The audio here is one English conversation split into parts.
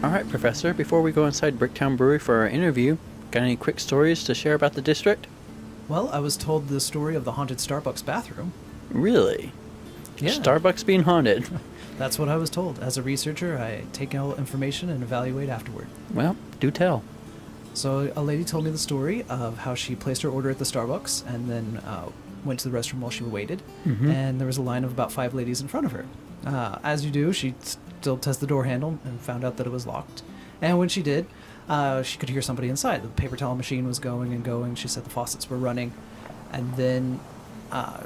All right, Professor, before we go inside Bricktown Brewery for our interview, got any quick stories to share about the district? Well, I was told the story of the haunted Starbucks bathroom. Really? Yeah. Starbucks being haunted? That's what I was told. As a researcher, I take all information and evaluate afterward. Well, do tell. So a lady told me the story of how she placed her order at the Starbucks and then went to the restroom while she waited. Mm-hmm. And there was a line of about 5 ladies in front of her. As you do, she still tested the door handle and found out that it was locked. And when she did, she could hear somebody inside. The paper towel machine was going and going. She said the faucets were running. And then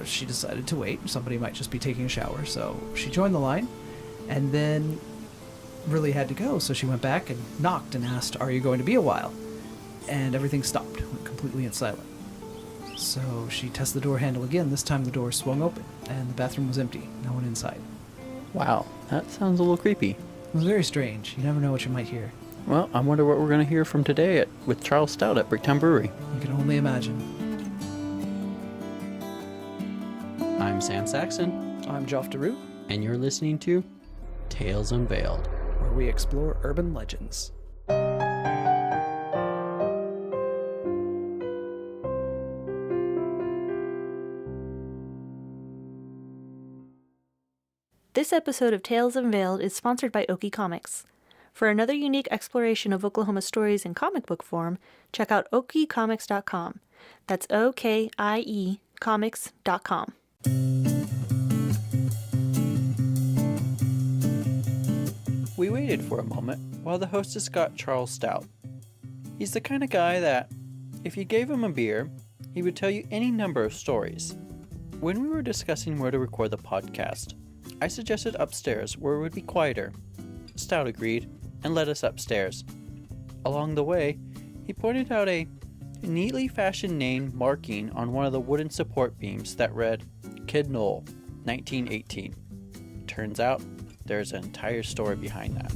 she decided to wait. Somebody might just be taking a shower. So she joined the line and then really had to go. So she went back and knocked and asked, "Are you going to be a while?" And everything stopped, went completely silent. So she tested the door handle again. This time the door swung open and the bathroom was empty. No one inside. Wow, that sounds a little creepy. It was very strange. You never know what you might hear. Well, I wonder what we're going to hear from today with Charles Stout at Bricktown Brewery. You can only imagine. I'm Sam Saxton. I'm Geoff DeRoot, And you're listening to Tales Unveiled, where we explore urban legends. This episode of Tales Unveiled is sponsored by Okie Comics. For another unique exploration of Oklahoma stories in comic book form, check out okiecomics.com. That's O-K-I-E comics.com. We waited for a moment while the hostess got Charles Stout. He's the kind of guy that, if you gave him a beer, he would tell you any number of stories. When we were discussing where to record the podcast, I suggested upstairs where it would be quieter. Stout agreed and led us upstairs. Along the way, he pointed out a neatly fashioned name marking on one of the wooden support beams that read, Kid Knoll, 1918. Turns out, there's an entire story behind that.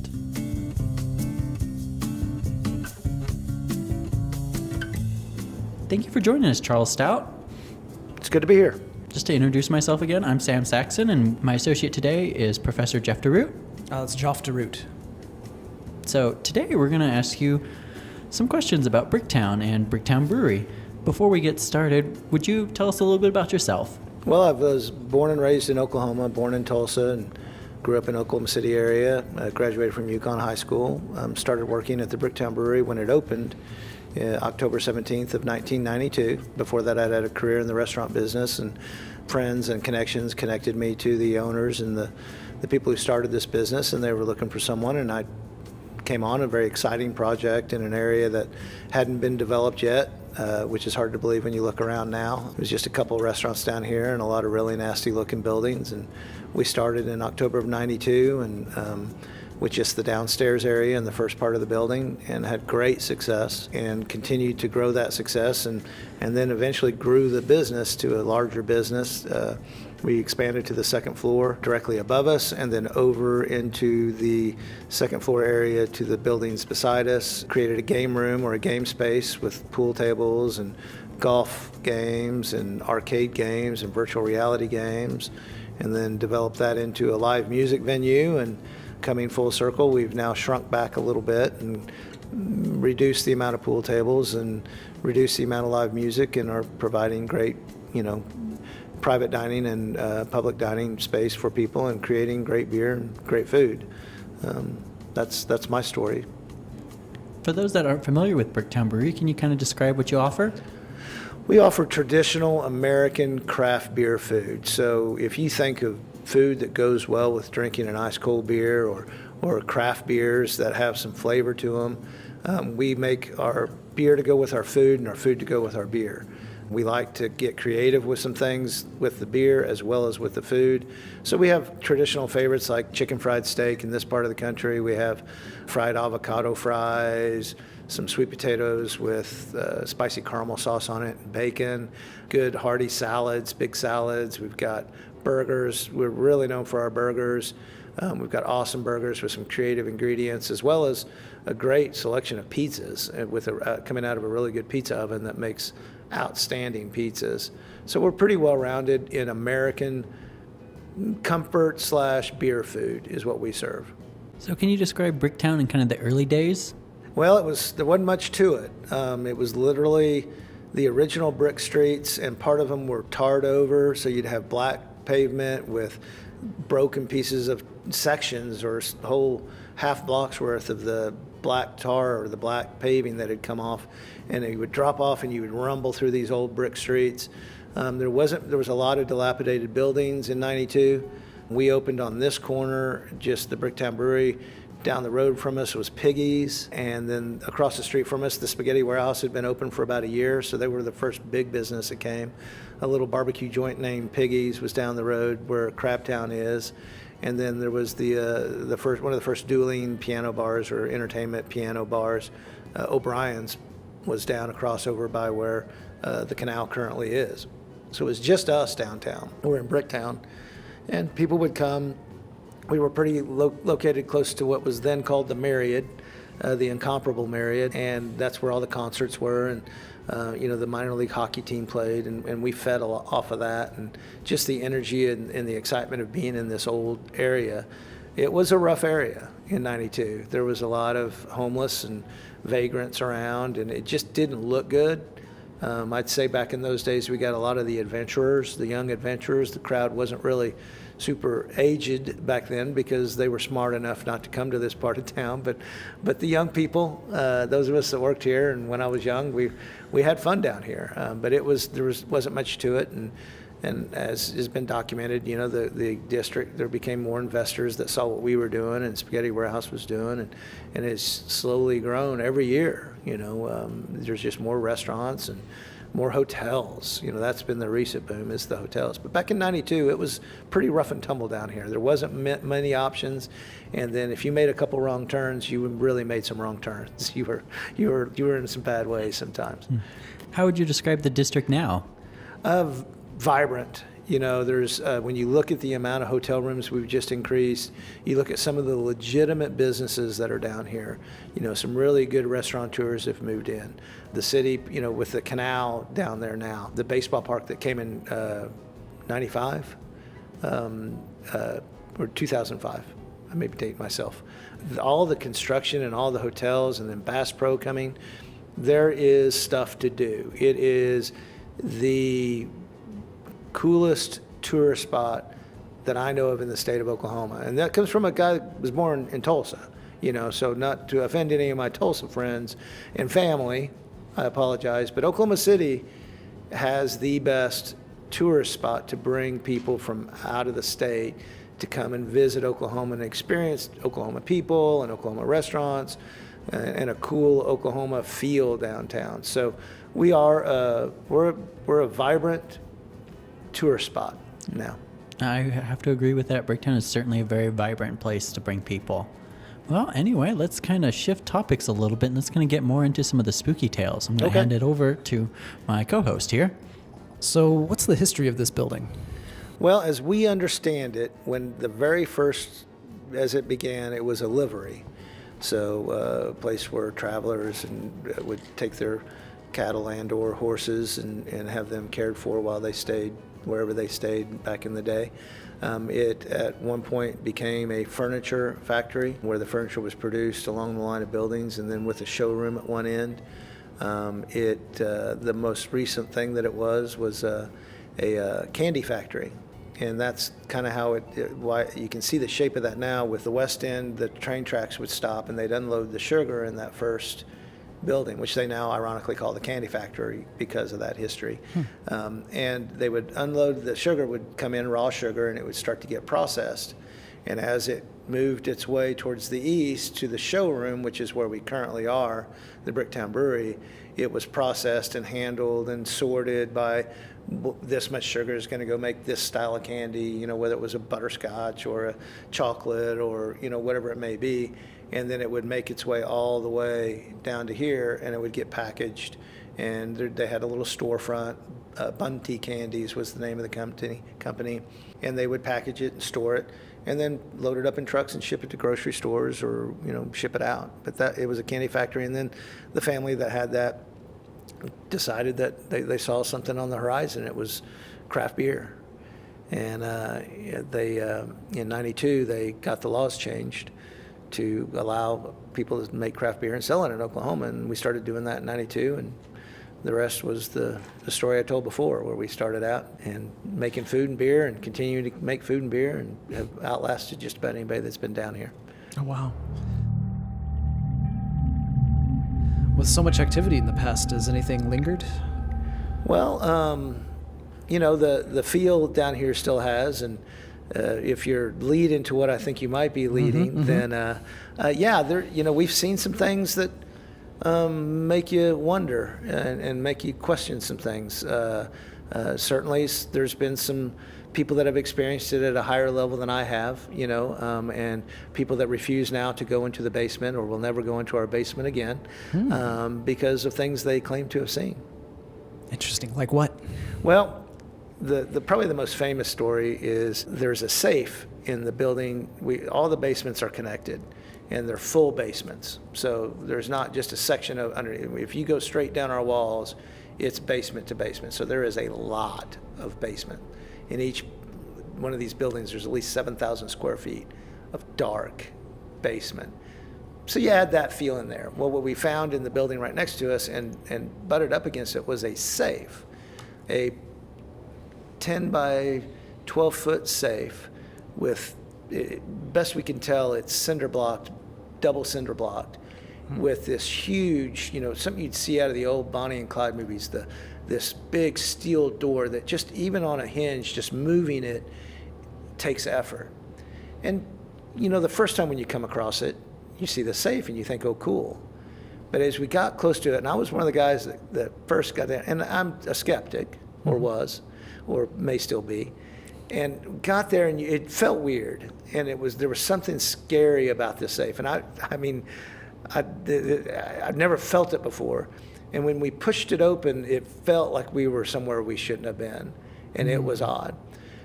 Thank you for joining us, Charles Stout. It's good to be here. Just to introduce myself again, I'm Sam Saxton, and my associate today is Professor Geoff DeRoot. It's Geoff DeRoot. So today we're going to ask you some questions about Bricktown and Bricktown Brewery. Before we get started, would you tell us a little bit about yourself? Well, I was born and raised in Oklahoma, born in Tulsa, and grew up in Oklahoma City area. I graduated from Yukon High School. Started working at the Bricktown Brewery when it opened, October 17th of 1992. Before that, I'd had a career in the restaurant business, and friends and connections connected me to the owners and the people who started this business, and they were looking for someone, and I came on a very exciting project in an area that hadn't been developed yet, which is hard to believe when you look around now. It was just a couple of restaurants down here and a lot of really nasty looking buildings, and we started in October of 92 and with just the downstairs area in the first part of the building, and had great success and continued to grow that success, and then eventually grew the business to a larger business. We expanded to the second floor directly above us, and then over into the second floor area to the buildings beside us, created a game room or a game space with pool tables and golf games and arcade games and virtual reality games, and then developed that into a live music venue. And coming full circle, we've now shrunk back a little bit and reduced the amount of pool tables and reduced the amount of live music, and are providing great, private dining and public dining space for people, and creating great beer and great food. That's my story. For those that aren't familiar with Bricktown Brewery, can you kind of describe what you offer? We offer traditional American craft beer food. So if you think of food that goes well with drinking an ice cold beer, or craft beers that have some flavor to them, we make our beer to go with our food and our food to go with our beer. We like to get creative with some things with the beer as well as with the food. So we have traditional favorites like chicken fried steak in this part of the country. We have fried avocado fries, some sweet potatoes with spicy caramel sauce on it, and bacon, good hearty salads, big salads. We've got burgers. We're really known for our burgers. We've got awesome burgers with some creative ingredients, as well as a great selection of pizzas with coming out of a really good pizza oven that makes outstanding pizzas. So we're pretty well-rounded in American comfort / beer food is what we serve. So can you describe Bricktown in kind of the early days? Well, there wasn't much to it. It was literally the original brick streets, and part of them were tarred over, so you'd have black pavement with broken pieces of sections or whole half blocks worth of the black tar or the black paving that had come off, and it would drop off and you would rumble through these old brick streets. There was a lot of dilapidated buildings in 92. We opened on this corner, just the Bricktown Brewery. Down the road from us was Piggy's, and then across the street from us, the Spaghetti Warehouse had been open for about a year, so they were the first big business that came. A little barbecue joint named Piggy's was down the road where Crabtown is, and then there was one of the first dueling piano bars or entertainment piano bars. O'Brien's was down across over by where the canal currently is. So it was just us downtown. We're in Bricktown, and people would come. We were pretty located close to what was then called the Marriott, the incomparable Marriott, and that's where all the concerts were, and the minor league hockey team played, and we fed off of that, and just the energy and the excitement of being in this old area. It was a rough area in 92. There was a lot of homeless and vagrants around, and it just didn't look good. I'd say back in those days we got a lot of the adventurers, the young adventurers. The crowd wasn't really super aged back then because they were smart enough not to come to this part of town. But the young people, those of us that worked here, and when I was young, we had fun down here. But there wasn't much to it, and as has been documented, the district, there became more investors that saw what we were doing and Spaghetti Warehouse was doing, and it's slowly grown every year. There's just more restaurants and more hotels. That's been the recent boom, is the hotels. But back in 92, it was pretty rough and tumble down here. There wasn't many options, and then if you made a couple wrong turns, you really made some wrong turns. You were in some bad ways sometimes. How would you describe the district now? Vibrant. There's when you look at the amount of hotel rooms we've just increased, you look at some of the legitimate businesses that are down here. Some really good restaurateurs have moved in. The city, with the canal down there now, the baseball park that came in 95 or 2005. I may be dating myself. All the construction and all the hotels, and then Bass Pro coming. There is stuff to do. It is the coolest tourist spot that I know of in the state of Oklahoma. And that comes from a guy that was born in Tulsa, so not to offend any of my Tulsa friends and family, I apologize, but Oklahoma City has the best tourist spot to bring people from out of the state to come and visit Oklahoma and experience Oklahoma people and Oklahoma restaurants and a cool Oklahoma feel downtown. So we're a vibrant tourist spot now. I have to agree with that. Bricktown is certainly a very vibrant place to bring people. Well, anyway, let's kind of shift topics a little bit, and let's kind of get more into some of the spooky tales. I'm going to hand it over to my co-host here. So what's the history of this building? Well, as we understand it, when the very first, as it began, it was a livery. So a place where travelers would take their cattle and or horses and have them cared for while they stayed wherever they stayed back in the day. It at one point became a furniture factory where the furniture was produced along the line of buildings, and then with a showroom at one end. The most recent thing that it was a candy factory, and that's kind of how why you can see the shape of that now. With the west end, the train tracks would stop and they'd unload the sugar in that first building, which they now ironically call the candy factory because of that history. And they would unload, the sugar would come in, raw sugar, and it would start to get processed. And as it moved its way towards the east to the showroom, which is where we currently are, the Bricktown Brewery, it was processed and handled and sorted by this much sugar is going to go make this style of candy, whether it was a butterscotch or a chocolate or, whatever it may be. And then it would make its way all the way down to here, and it would get packaged. And they had a little storefront. Bunty Candies was the name of the company. And they would package it and store it, and then load it up in trucks and ship it to grocery stores or, ship it out. But it was a candy factory. And then the family that had that decided that they saw something on the horizon. It was craft beer. And in 92, they got the laws changed to allow people to make craft beer and sell it in Oklahoma. And we started doing that in 92, and the rest was the story I told before, where we started out and making food and beer and continuing to make food and beer and have outlasted just about anybody that's been down here. Oh, wow. With so much activity in the past, has anything lingered? Well, you know, the feel down here still has, and if you're leading to what I think you might be leading, then yeah, there, you know, we've seen some things that make you wonder and make you question some things. Certainly, there's been some people that have experienced it at a higher level than I have, you know, and people that refuse now to go into the basement or will never go into our basement again because of things they claim to have seen. Interesting. Like what? Well, the probably the most famous story is there's a safe in the building. All the basements are connected, and they're full basements. So there's not just a section of under. If you go straight down our walls, it's basement to basement. So there is a lot of basement. In each one of these buildings, there's at least 7,000 square feet of dark basement. So you add that feel in there. Well, what we found in the building right next to us and butted up against it was a safe, a 10 by 12 foot safe with, best we can tell, it's cinder blocked, double cinder blocked, with this huge, you know, something you'd see out of the old Bonnie and Clyde movies, this big steel door that just even on a hinge, just moving it takes effort. And, you know, the first time when you come across it, you see the safe and you think, oh, cool. But as we got close to it, and I was one of the guys that first got there, and I'm a skeptic, or was, or may still be, and got there and it felt weird. And there was something scary about this safe. And I mean, I've never felt it before. And when we pushed it open, it felt like we were somewhere we shouldn't have been. And it was odd.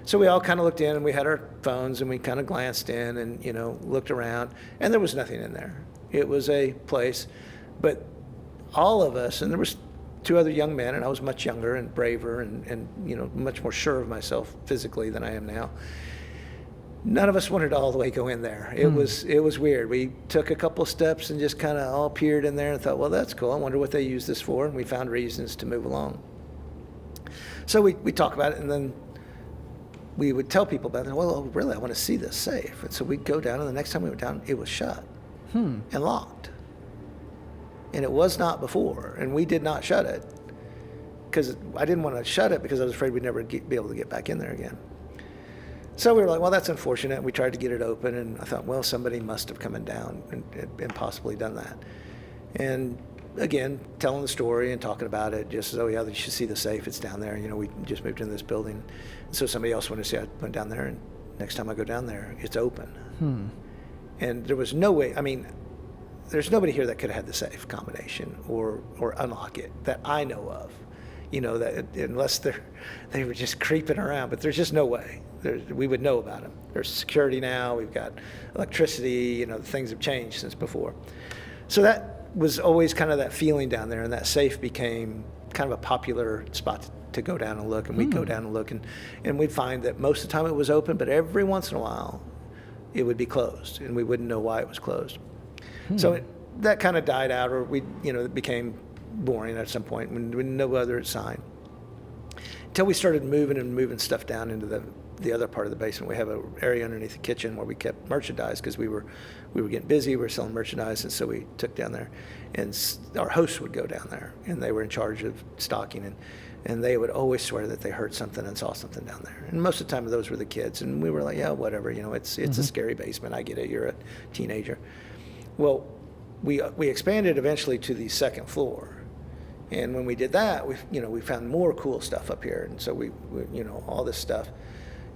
So we all kind of looked in, and we had our phones, and we kind of glanced in and, you know, looked around, and there was nothing in there. It was a place, but all of us, and there was 2 other young men, and I was much younger and braver and you know, much more sure of myself physically than I am now. None of us wanted to all the way go in there. It was weird. We took a couple steps and just kind of all peered in there and thought, well, that's cool. I wonder what they use this for, and we found reasons to move along. So we talk about it, and then we would tell people about it. Well, really, I want to see this safe. And so we'd go down, and the next time we went down, it was shut and locked. And it was not before, and we did not shut it because I didn't want to shut it because I was afraid we'd never be able to get back in there again. So we were like, well, that's unfortunate. And we tried to get it open, and I thought, well, somebody must have come down and possibly done that. And again, telling the story and talking about it, just as, oh, yeah, you should see the safe. It's down there. You know, we just moved into this building. And so somebody else wanted to see. I went down there, and next time I go down there, it's open. And there was no way, I mean, there's nobody here that could have had the safe combination or unlock it that I know of. You know, that unless they were just creeping around, but there's just no way. We would know about them. There's security now. We've got electricity. You know, things have changed since before. So that was always kind of that feeling down there, and that safe became kind of a popular spot to go down and look. And we'd go down and look, and we'd find that most of the time it was open, but every once in a while it would be closed, and we wouldn't know why it was closed. So that kind of died out, or it became boring at some point when no other sign. Until we started moving stuff down into the other part of the basement. We have an area underneath the kitchen where we kept merchandise because we were getting busy. We were selling merchandise, and so we took down there. And our hosts would go down there, and they were in charge of stocking, and they would always swear that they heard something and saw something down there. And most of the time, those were the kids, and we were like, yeah, whatever. You know, it's a scary basement. I get it. You're a teenager. Well, we expanded eventually to the second floor. And when we did that, we found more cool stuff up here. And so we all this stuff.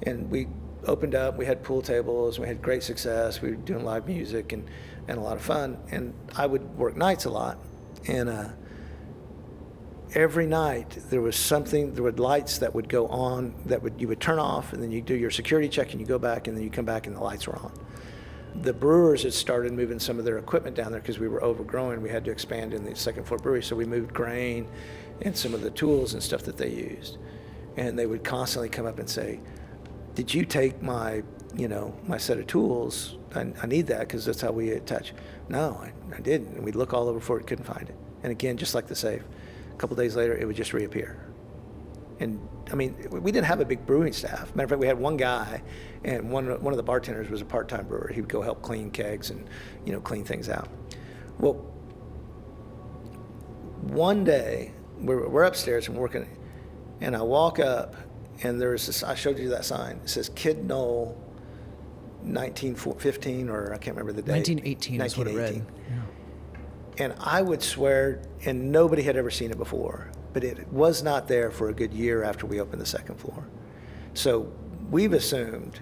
And we opened up, we had pool tables, we had great success, we were doing live music and a lot of fun. And I would work nights a lot. And every night there were lights that would go on you would turn off, and then you do your security check and you go back, and then you come back and the lights were on. The brewers had started moving some of their equipment down there because we were overgrowing. We had to expand in the second floor brewery, so we moved grain and some of the tools and stuff that they used. And they would constantly come up and say, did you take my my set of tools, I need that because that's how we attach. No, I didn't. And we'd look all over for it, couldn't find it. And again, just like the safe, a couple days later, it would just reappear. And I mean, we didn't have a big brewing staff. Matter of fact, we had one guy, and one of the bartenders was a part-time brewer. He would go help clean kegs and, clean things out. Well, one day, we're upstairs and working, and I walk up, and there's this, I showed you that sign. It says Kid Knoll 1915, or I can't remember the date. 1918 is what it read. Yeah. And I would swear, and nobody had ever seen it before, but it was not there for a good year after we opened the second floor. So we've assumed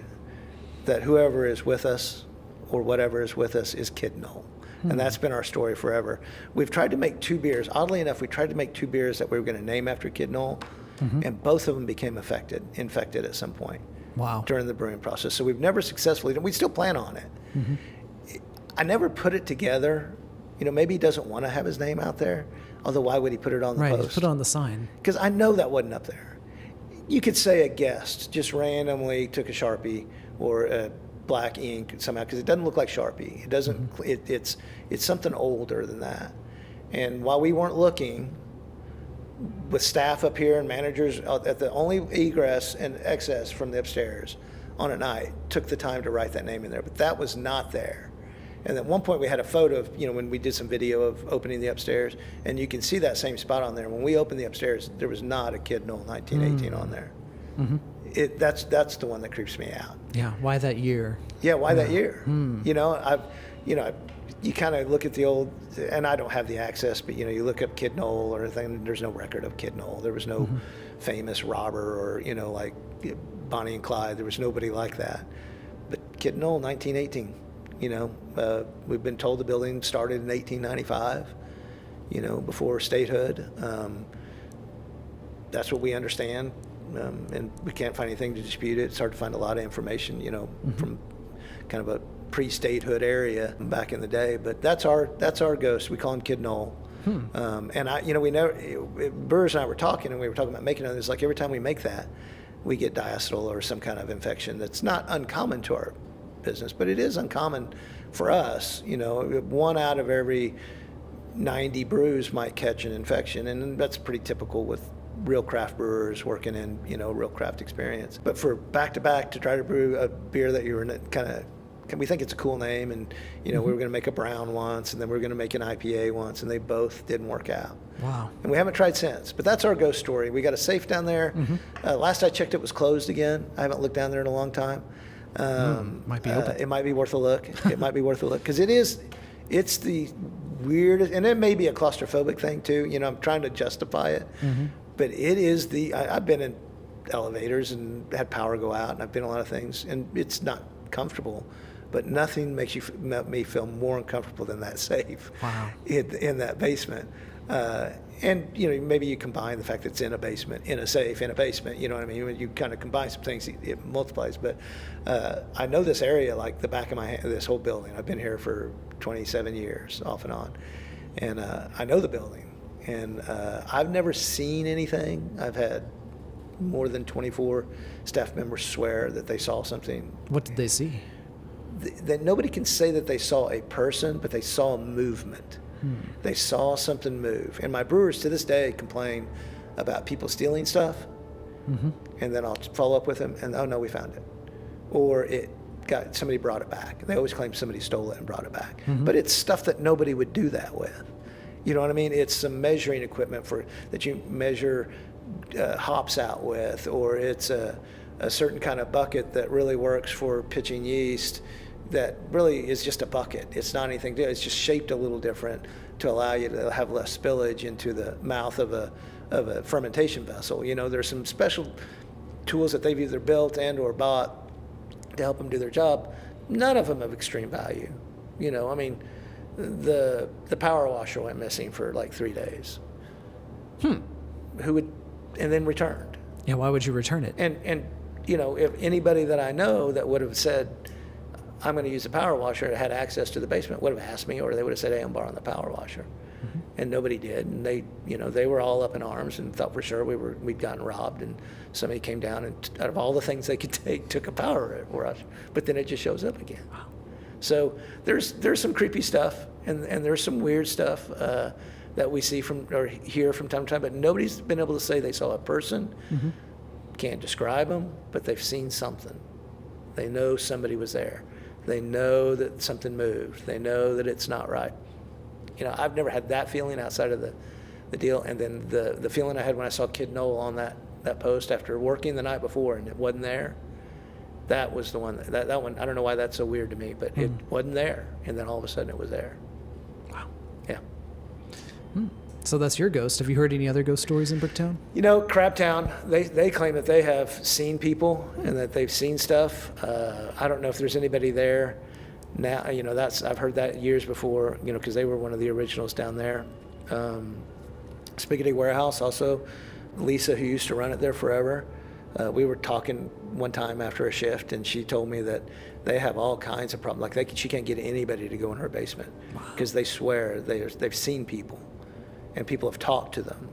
that whoever is with us or whatever is with us is Kid Knoll. And that's been our story forever. We've tried to make 2 beers. Oddly enough, we tried to make 2 beers that we were going to name after Kid Knoll, and both of them became infected at some point. Wow. During the brewing process. So we've never successfully, we still plan on it. I never put it together. Maybe he doesn't want to have his name out there, although why would he put it on the right, post? Right, put it on the sign. Because I know that wasn't up there. You could say a guest just randomly took a Sharpie or a black ink somehow, because it doesn't look like Sharpie. It doesn't, it's something older than that. And while we weren't looking, with staff up here and managers at the only egress and access from the upstairs on a night, took the time to write that name in there, but that was not there. And at one point we had a photo of, when we did some video of opening the upstairs, and you can see that same spot on there. When we opened the upstairs, there was not a Kid Knoll 1918 on there. That's the one that creeps me out. Yeah, why that year? Yeah, why that year? You kind of look at the old, and I don't have the access, but you look up Kid Knoll or anything, there's no record of Kid Knoll. There was no famous robber or, like Bonnie and Clyde. There was nobody like that. But Kid Knoll, 1918, we've been told the building started in 1895, before statehood. That's what we understand. And we can't find anything to dispute it. It's hard to find a lot of information, from kind of a pre-statehood area back in the day. But that's our ghost. We call him Kid Knoll. And we never, Brewers and I were talking, and we were talking about making it. It's like every time we make that, we get diacetyl or some kind of infection that's not uncommon to our business, but it is uncommon for us. 1 out of every 90 brews might catch an infection, and that's pretty typical with real craft brewers working in, real craft experience. But for back-to-back to try to brew a beer that you were we think it's a cool name, and, we were going to make a brown once, and then we were going to make an IPA once, and they both didn't work out. Wow. And we haven't tried since. But that's our ghost story. We got a safe down there. Last I checked, it was closed again. I haven't looked down there in a long time. Might be open. It might be worth a look. It might be worth a look, because it's the weirdest, and it may be a claustrophobic thing too. I'm trying to justify it. But it is I've been in elevators and had power go out, and I've been in a lot of things, and it's not comfortable, but nothing makes me feel more uncomfortable than that safe. Wow. in that basement. And maybe you combine the fact that it's in a basement, in a safe, in a basement. You know what I mean? When you kind of combine some things, it multiplies. But I know this area like the back of my hand. This whole building. I've been here for 27 years, off and on, and I know the building. And I've never seen anything. I've had more than 24 staff members swear that they saw something. What did they see? That nobody can say that they saw a person, but they saw a movement. They saw something move. And my brewers to this day complain about people stealing stuff, and then I'll follow up with them, and oh no, we found it. Or somebody brought it back. They always claim somebody stole it and brought it back. But it's stuff that nobody would do that with. You know what I mean? It's some measuring equipment that you measure hops out with, or it's a certain kind of bucket that really works for pitching yeast that really is just a bucket. It's not anything. It's just shaped a little different to allow you to have less spillage into the mouth of a fermentation vessel. There's some special tools that they've either built and or bought to help them do their job. None of them of extreme value. The power washer went missing for like 3 days. And then returned. Yeah, why would you return it? And if anybody that I know that would have said, I'm going to use the power washer, had access to the basement, would have asked me, or they would have said, hey, I'm borrowing the power washer. and nobody did. And they were all up in arms and thought for sure we'd gotten robbed, and somebody came down and out of all the things they could take, took a power rush. But then it just shows up again. Wow. So there's some creepy stuff, and there's some weird stuff that we see or hear from time to time, but nobody's been able to say they saw a person. Mm-hmm. Can't describe them, but they've seen something. They know somebody was there. They know that something moved. They know that it's not right. I've never had that feeling outside of the deal. And then the feeling I had when I saw Kid Noel on that post after working the night before and it wasn't there, that was the one. That one, I don't know why that's so weird to me, but it wasn't there. And then all of a sudden it was there. Wow. Yeah. So that's your ghost. Have you heard any other ghost stories in Bricktown? Crabtown, they claim that they have seen people and that they've seen stuff. I don't know if there's anybody there now. I've heard that years before, because they were one of the originals down there. Spaghetti Warehouse also, Lisa, who used to run it there forever, we were talking one time after a shift, and she told me that they have all kinds of problems. Like she can't get anybody to go in her basement because they swear they've seen people. And people have talked to them,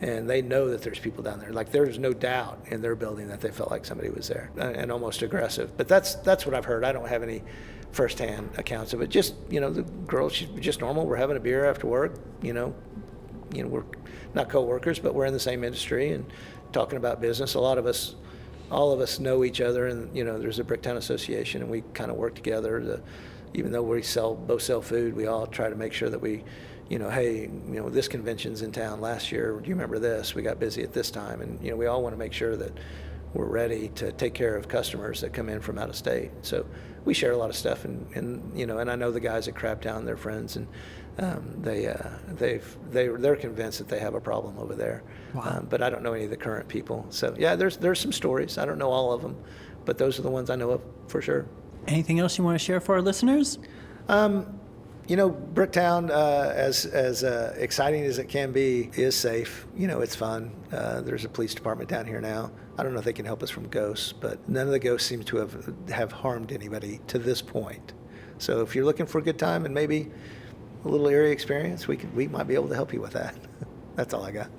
and they know that there's people down there. Like there's no doubt in their building that they felt like somebody was there, and almost aggressive. But that's what I've heard. I don't have any firsthand accounts of it. Just the girl, she's just normal. We're having a beer after work. We're not co-workers, but we're in the same industry and talking about business. All of us know each other, and there's a Bricktown Association, and we kind of work together. Even though we both sell food, we all try to make sure that we. Hey, this convention's in town last year. Do you remember this? We got busy at this time. And, we all want to make sure that we're ready to take care of customers that come in from out of state. So we share a lot of stuff. And I know the guys at Crabtown, they're friends, and they're convinced that they have a problem over there. Wow. But I don't know any of the current people. So, yeah, there's some stories. I don't know all of them, but those are the ones I know of for sure. Anything else you want to share for our listeners? Bricktown, as exciting as it can be, is safe. It's fun. There's a police department down here now. I don't know if they can help us from ghosts, but none of the ghosts seem to have harmed anybody to this point. So if you're looking for a good time and maybe a little eerie experience, we might be able to help you with that. That's all I got.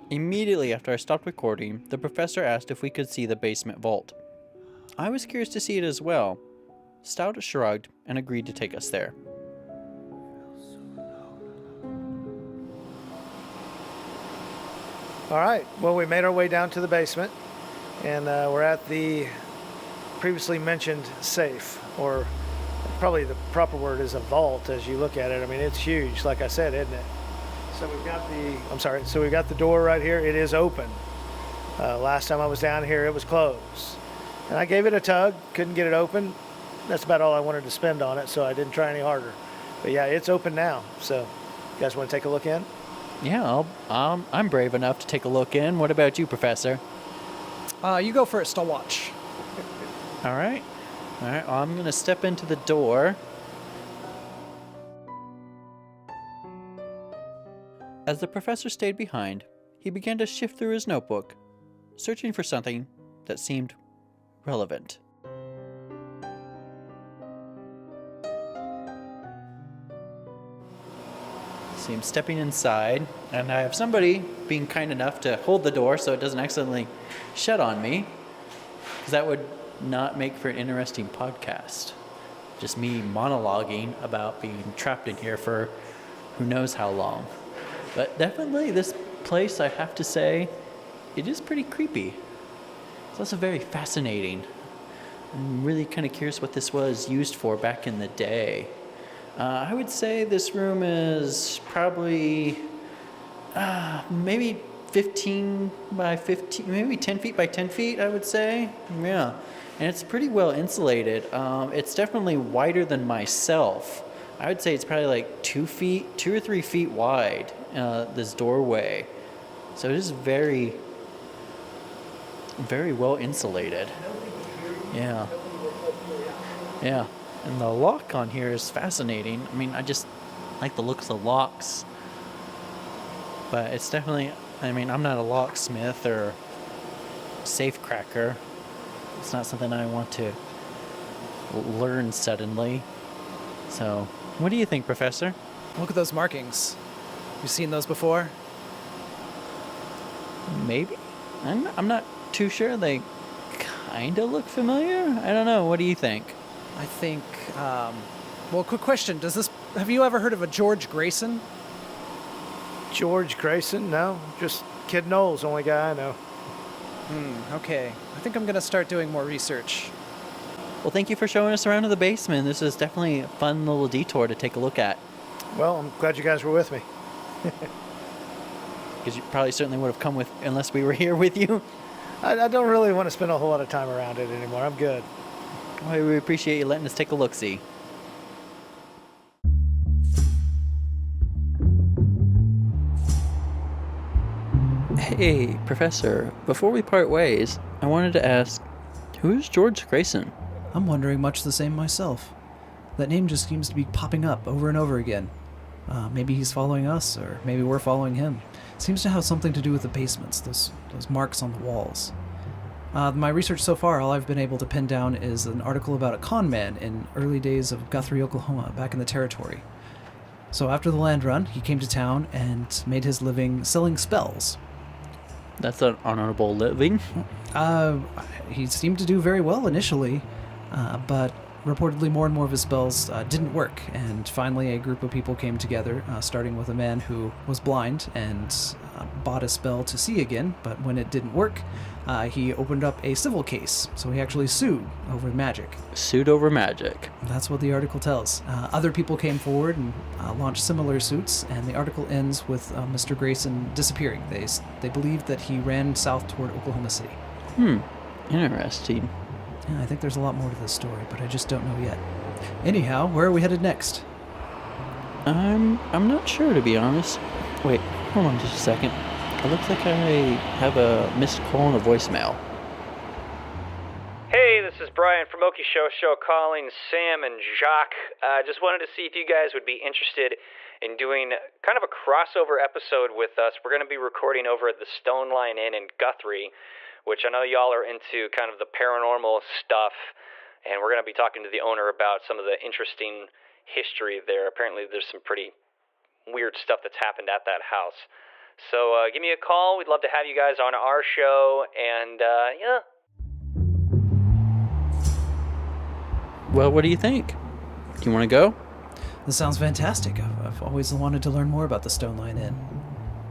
Immediately after I stopped recording, the professor asked if we could see the basement vault. I was curious to see it as well. Stout shrugged and agreed to take us there. All right, well, we made our way down to the basement, and we're at the previously mentioned safe, or probably the proper word is a vault as you look at it. I mean, it's huge, like I said, isn't it? So we've got the door right here. It is open. Last time I was down here, it was closed. And I gave it a tug, couldn't get it open. That's about all I wanted to spend on it, so I didn't try any harder. But yeah, it's open now. So you guys want to take a look in? Yeah, I'm brave enough to take a look in. What about you, Professor? You go first. I'll watch. All right. Well, I'm going to step into the door. As the professor stayed behind, he began to shift through his notebook, searching for something that seemed relevant. See him stepping inside, and I have somebody being kind enough to hold the door so it doesn't accidentally shut on me, because that would not make for an interesting podcast. Just me monologuing about being trapped in here for who knows how long. But definitely this place, I have to say, it is pretty creepy. It's also very fascinating. I'm really kind of curious what this was used for back in the day. I would say this room is probably maybe 15 by 15, maybe 10 feet by 10 feet, I would say. Yeah, and it's pretty well insulated. It's definitely wider than myself. I would say it's probably like 2 or 3 feet wide, this doorway. So it is very, very well insulated. Yeah. Yeah. And the lock on here is fascinating. I mean, I just like the looks of locks. But it's definitely, I mean, I'm not a locksmith or safe cracker. It's not something I want to learn suddenly. So, what do you think, Professor? Look at those markings. You seen those before? Maybe? I'm not too sure. They kind of look familiar. I don't know. What do you think? I think, well, quick question. Have you ever heard of a George Grayson? George Grayson? No, just Kid Knowles, only guy I know. Okay. I think I'm going to start doing more research. Well, thank you for showing us around to the basement. This is definitely a fun little detour to take a look at. Well, I'm glad you guys were with me. Because you probably certainly would have come with unless we were here with you. I don't really want to spend a whole lot of time around it anymore. I'm good. Well, we appreciate you letting us take a look-see. Hey, Professor, before we part ways, I wanted to ask, who's George Grayson? I'm wondering much the same myself. That name just seems to be popping up over and over again. Maybe he's following us, or maybe we're following him. Seems to have something to do with the basements, those marks on the walls. My research so far, all I've been able to pin down is an article about a con man in early days of Guthrie, Oklahoma, back in the territory. So after the land run, he came to town and made his living selling spells. That's an honorable living. He seemed to do very well initially, but reportedly more and more of his spells didn't work, and finally a group of people came together, starting with a man who was blind and bought a spell to see again, but when it didn't work, he opened up a civil case, so he actually sued over magic. Sued over magic. That's what the article tells. Other people came forward and launched similar suits, and the article ends with Mr. Grayson disappearing. They believed that he ran south toward Oklahoma City. Interesting. Yeah, I think there's a lot more to this story, but I just don't know yet. Anyhow, where are we headed next? I'm not sure, to be honest. Wait, hold on just a second. It looks like I have a missed call and a voicemail. Hey, this is Brian from Okie Show calling Sam and Jacques. Just wanted to see if you guys would be interested in doing kind of a crossover episode with us. We're going to be recording over at the Stone Line Inn in Guthrie, which I know y'all are into kind of the paranormal stuff, and we're going to be talking to the owner about some of the interesting history there. Apparently there's some pretty weird stuff that's happened at that house. So give me a call. We'd love to have you guys on our show, and yeah. Well, what do you think? Do you want to go? This sounds fantastic. I've always wanted to learn more about the Stone Line Inn.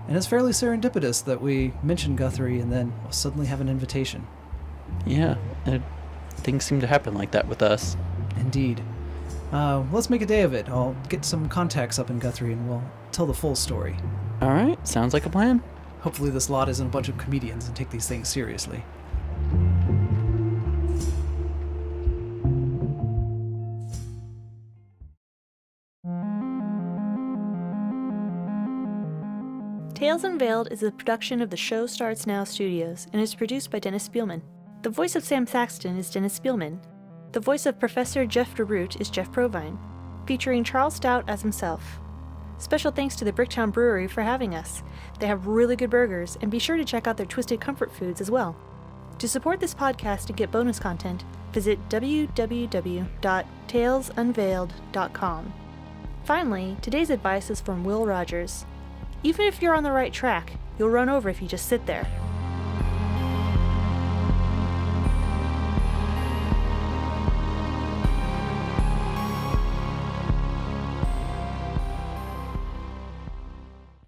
And it's fairly serendipitous that we mentioned Guthrie and then suddenly have an invitation. Yeah, things seem to happen like that with us. Indeed. Let's make a day of it. I'll get some contacts up in Guthrie and we'll tell the full story. All right, sounds like a plan. Hopefully this lot isn't a bunch of comedians and take these things seriously. Tales Unveiled is a production of the Show Starts Now Studios and is produced by Dennis Spielman. The voice of Sam Saxton is Dennis Spielman. The voice of Professor Geoff DeRoot is Geoff Provine, featuring Charles Stout as himself. Special thanks to the Bricktown Brewery for having us. They have really good burgers, and be sure to check out their Twisted Comfort Foods as well. To support this podcast and get bonus content, visit www.talesunveiled.com. Finally, today's advice is from Will Rogers. Even if you're on the right track, you'll run over if you just sit there.